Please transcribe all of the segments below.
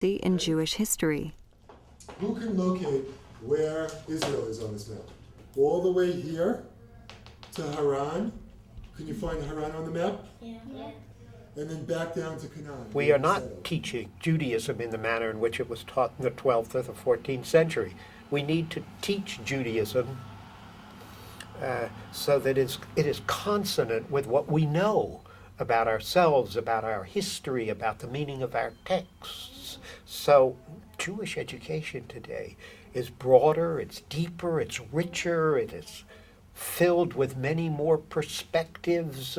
in Jewish history. Who can locate where Israel is on this map? All the way here to Haran. Can you find Haran on the map? Yeah. And then back down to Canaan. We are not teaching Judaism in the manner in which it was taught in the 12th or the 14th century. We need to teach Judaism so that it is consonant with what we know about ourselves, about our history, about the meaning of our texts. So Jewish education today is broader, it's deeper, it's richer, it is filled with many more perspectives.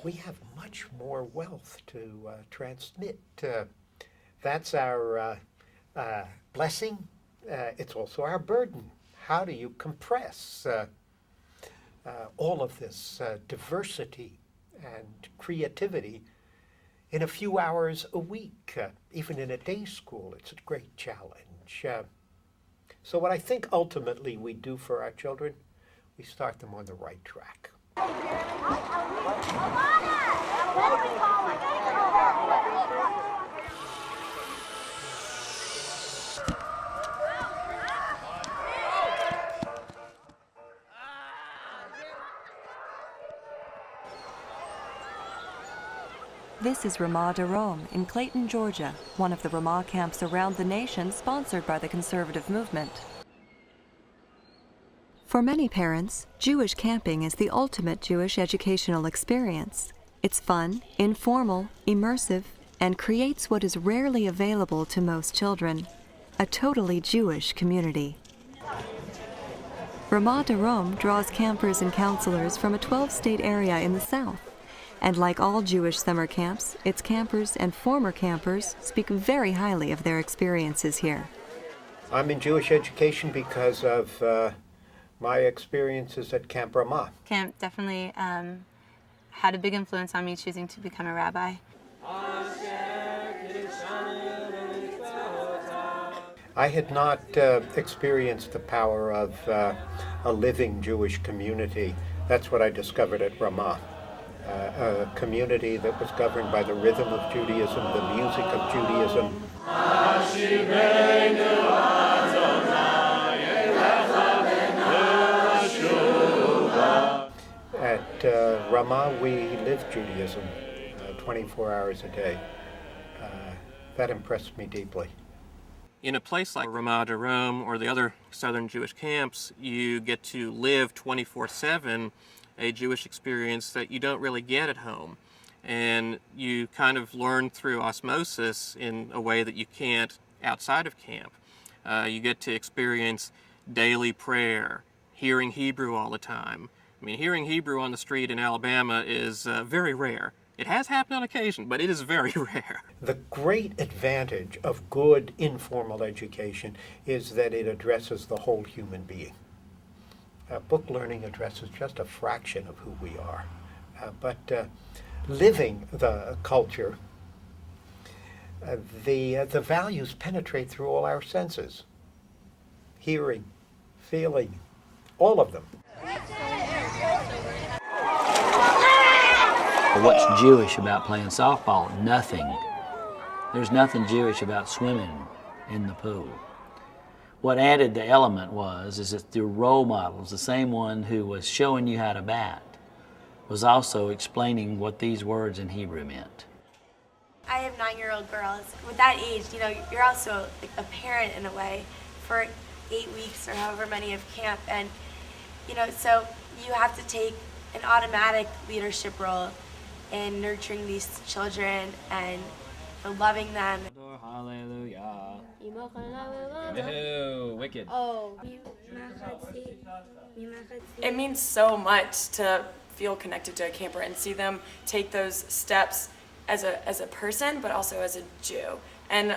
We have much more wealth to transmit. That's our blessing. It's also our burden. How do you compress all of this diversity and creativity in a few hours a week? Even in a day school, it's a great challenge. So what I think ultimately we do for our children, we start them on the right track. This is Ramah Darom in Clayton, Georgia, one of the Ramah camps around the nation sponsored by the conservative movement. For many parents, Jewish camping is the ultimate Jewish educational experience. It's fun, informal, immersive, and creates what is rarely available to most children, a totally Jewish community. Ramah Darom draws campers and counselors from a 12-state area in the South. And like all Jewish summer camps, its campers and former campers speak very highly of their experiences here. I'm in Jewish education because of my experiences at Camp Ramah. Camp definitely had a big influence on me choosing to become a rabbi. I had not experienced the power of a living Jewish community. That's what I discovered at Ramah. A community that was governed by the rhythm of Judaism, the music of Judaism. At Ramah, we live Judaism 24 hours a day. That impressed me deeply. In a place like Ramah Darom or the other southern Jewish camps, you get to live 24/7 a Jewish experience that you don't really get at home. And you kind of learn through osmosis in a way that you can't outside of camp. You get to experience daily prayer, hearing Hebrew all the time. I mean, hearing Hebrew on the street in Alabama is very rare. It has happened on occasion, but it is very rare. The great advantage of good informal education is that it addresses the whole human being. Book learning addresses just a fraction of who we are. But living the culture, the values penetrate through all our senses. Hearing, feeling, all of them. What's Jewish about playing softball? Nothing. There's nothing Jewish about swimming in the pool. What added the element is that the role models, the same one who was showing you how to bat, was also explaining what these words in Hebrew meant. I have 9-year-old girls. With that age, you're also like a parent in a way for 8 weeks or however many of camp. And, so you have to take an automatic leadership role in nurturing these children and loving them. Hallelujah. Wicked. It means so much to feel connected to a camper and see them take those steps as a person, but also as a Jew. And,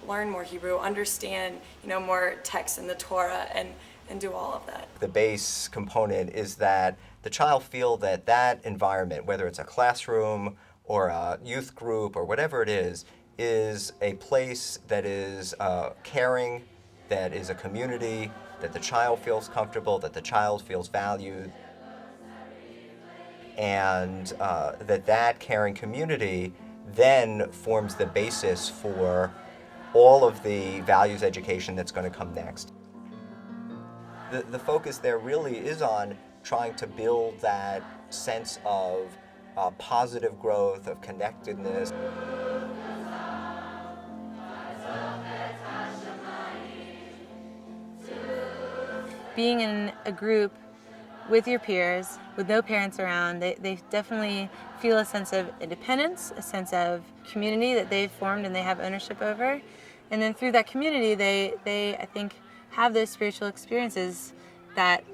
learn more Hebrew, understand, more text in the Torah, and do all of that. The base component is that the child feel that environment, whether it's a classroom or a youth group or whatever it is a place that is caring, that is a community, that the child feels comfortable, that the child feels valued, and that caring community then forms the basis for all of the values education that's going to come next. The focus there really is on trying to build that sense of positive growth, of connectedness. Being in a group with your peers, with no parents around, they definitely feel a sense of independence, a sense of community that they've formed and they have ownership over. And then through that community, they I think, have those spiritual experiences that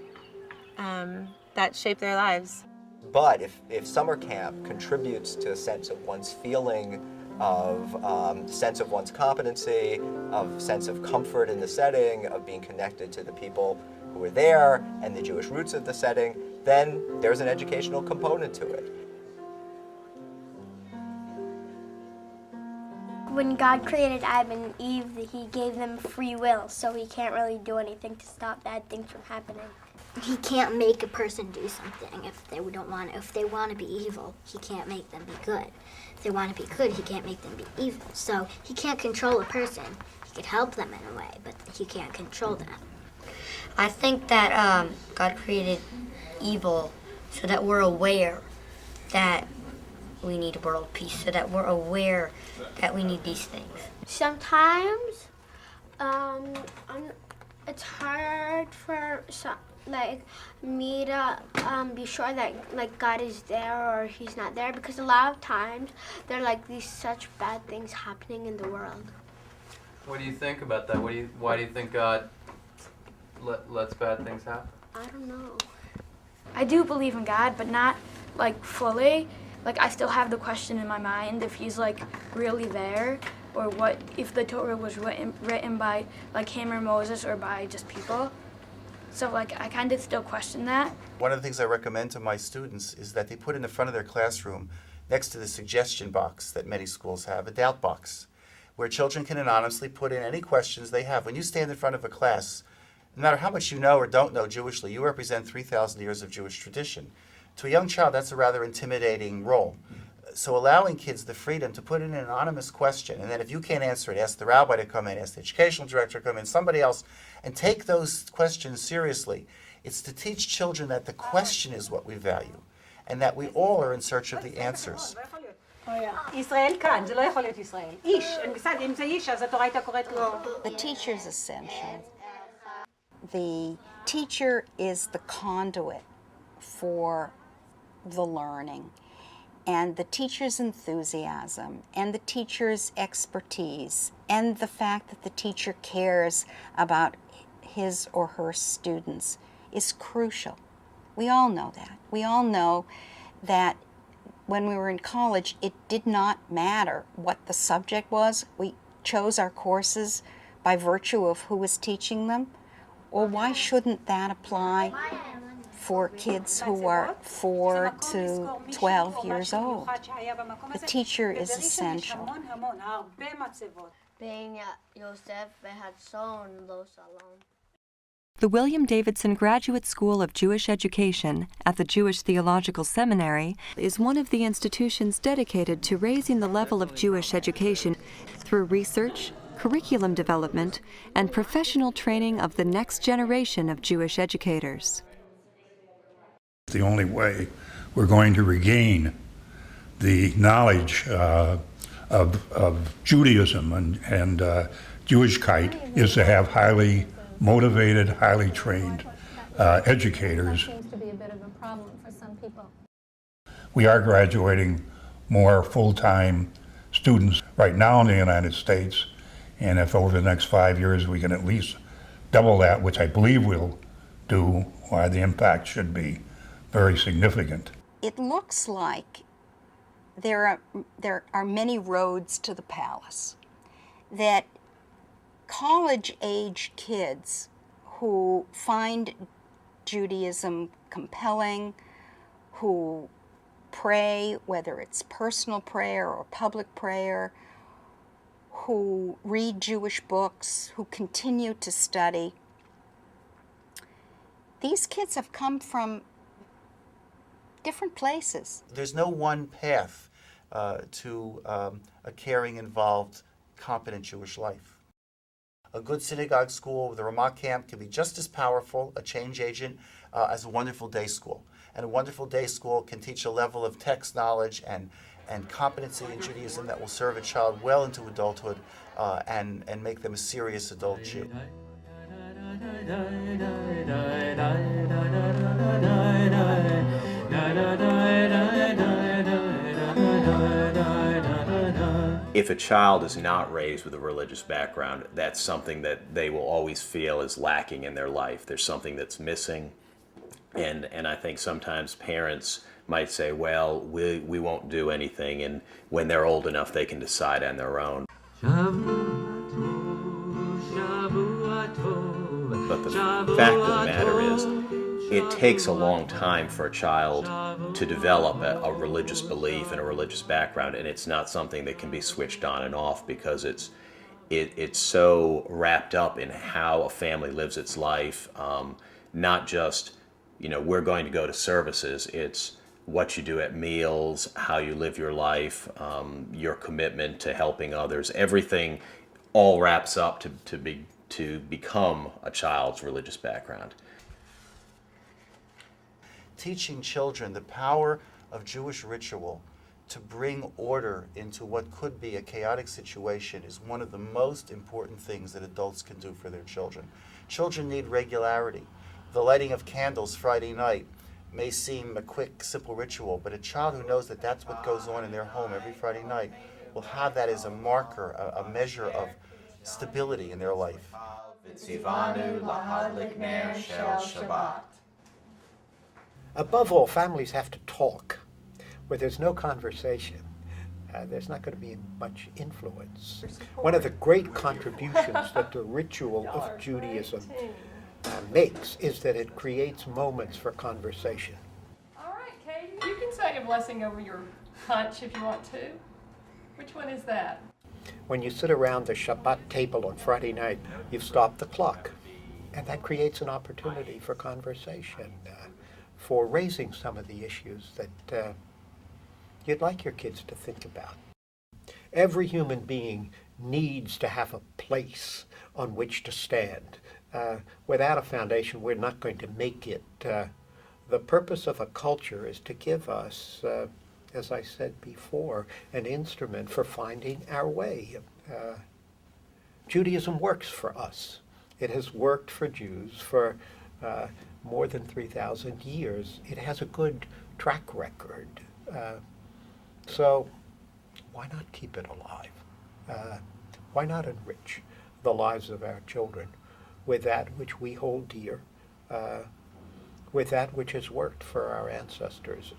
shape their lives. But if summer camp contributes to a sense of one's feeling, of sense of one's competency, of sense of comfort in the setting, of being connected to the people who are there and the Jewish roots of the setting, then there's an educational component to it. When God created Adam and Eve, he gave them free will, so he can't really do anything to stop bad things from happening. He can't make a person do something if they don't want. If they want to be evil, he can't make them be good. If they want to be good, he can't make them be evil. So he can't control a person. He could help them in a way, but he can't control them. I think that God created evil so that we're aware that we need world peace, so that we're aware that we need these things. Sometimes it's hard for me to be sure that God is there or he's not there, because a lot of times there are these such bad things happening in the world. What do you think about that? Why do you think God lets bad things happen? I don't know. I do believe in God, but not fully. I still have the question in my mind if he's really there, or what if the Torah was written by him or Moses or by just people. So I kind of still question that. One of the things I recommend to my students is that they put in the front of their classroom, next to the suggestion box that many schools have, a doubt box, where children can anonymously put in any questions they have. When you stand in front of a class, no matter how much you know or don't know Jewishly, you represent 3,000 years of Jewish tradition. To a young child, that's a rather intimidating role. So allowing kids the freedom to put in an anonymous question, and then if you can't answer it, ask the rabbi to come in, ask the educational director to come in, somebody else, and take those questions seriously. It's to teach children that the question is what we value, and that we all are in search of the answers. The teacher is essential. The teacher is the conduit for the learning, and the teacher's enthusiasm, and the teacher's expertise, and the fact that the teacher cares about his or her students is crucial. We all know that. We all know that when we were in college, it did not matter what the subject was. We chose our courses by virtue of who was teaching them. Well, why shouldn't that apply for kids who are 4 to 12 years old? The teacher is essential. The William Davidson Graduate School of Jewish Education at the Jewish Theological Seminary is one of the institutions dedicated to raising the level of Jewish education through research, curriculum development, and professional training of the next generation of Jewish educators. The only way we're going to regain the knowledge of Judaism and Jewishkeit is to have highly motivated, highly trained educators. Seems to be a bit of a problem for some people. We are graduating more full-time students right now in the United States, and if over the next 5 years we can at least double that, which I believe we'll do, the impact should be very significant. It looks like there are many roads to the palace, that college-age kids who find Judaism compelling, who pray, whether it's personal prayer or public prayer, who read Jewish books, who continue to study. These kids have come from different places. There's no one path to a caring, involved, competent Jewish life. A good synagogue school with a Ramah camp can be just as powerful, a change agent, as a wonderful day school. And a wonderful day school can teach a level of text knowledge and competency in Judaism that will serve a child well into adulthood and make them a serious adult Jew. If a child is not raised with a religious background, that's something that they will always feel is lacking in their life. There's something that's missing. And I think sometimes parents might say, well, we won't do anything, and when they're old enough, they can decide on their own. But the fact of the matter is, it takes a long time for a child to develop a religious belief and a religious background, and it's not something that can be switched on and off because it's so wrapped up in how a family lives its life, not just, we're going to go to services. It's what you do at meals, how you live your life, your commitment to helping others. Everything all wraps up to become a child's religious background. Teaching children the power of Jewish ritual to bring order into what could be a chaotic situation is one of the most important things that adults can do for their children. Children need regularity. The lighting of candles Friday night may seem a quick, simple ritual, but a child who knows that that's what goes on in their home every Friday night will have that as a marker, a measure of stability in their life. Above all, families have to talk. Where there's no conversation, there's not going to be much influence. One of the great contributions that the ritual of Judaism makes is that it creates moments for conversation. All right, Katie, you can say a blessing over your punch if you want to. Which one is that? When you sit around the Shabbat table on Friday night, you've stopped the clock, and that creates an opportunity for conversation, for raising some of the issues that you'd like your kids to think about. Every human being needs to have a place on which to stand. Without a foundation, we're not going to make it. The purpose of a culture is to give us, as I said before, an instrument for finding our way. Judaism works for us. It has worked for Jews for more than 3,000 years. It has a good track record. So why not keep it alive? Why not enrich the lives of our children with that which we hold dear, with that which has worked for our ancestors?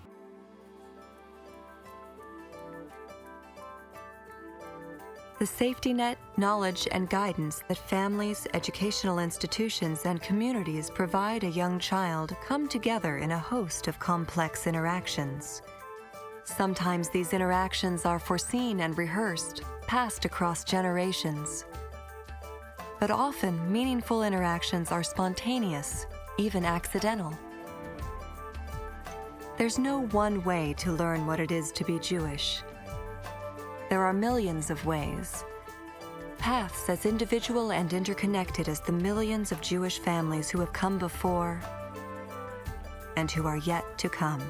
The safety net, knowledge, and guidance that families, educational institutions, and communities provide a young child come together in a host of complex interactions. Sometimes these interactions are foreseen and rehearsed, passed across generations. But often, meaningful interactions are spontaneous, even accidental. There's no one way to learn what it is to be Jewish. There are millions of ways, paths as individual and interconnected as the millions of Jewish families who have come before and who are yet to come.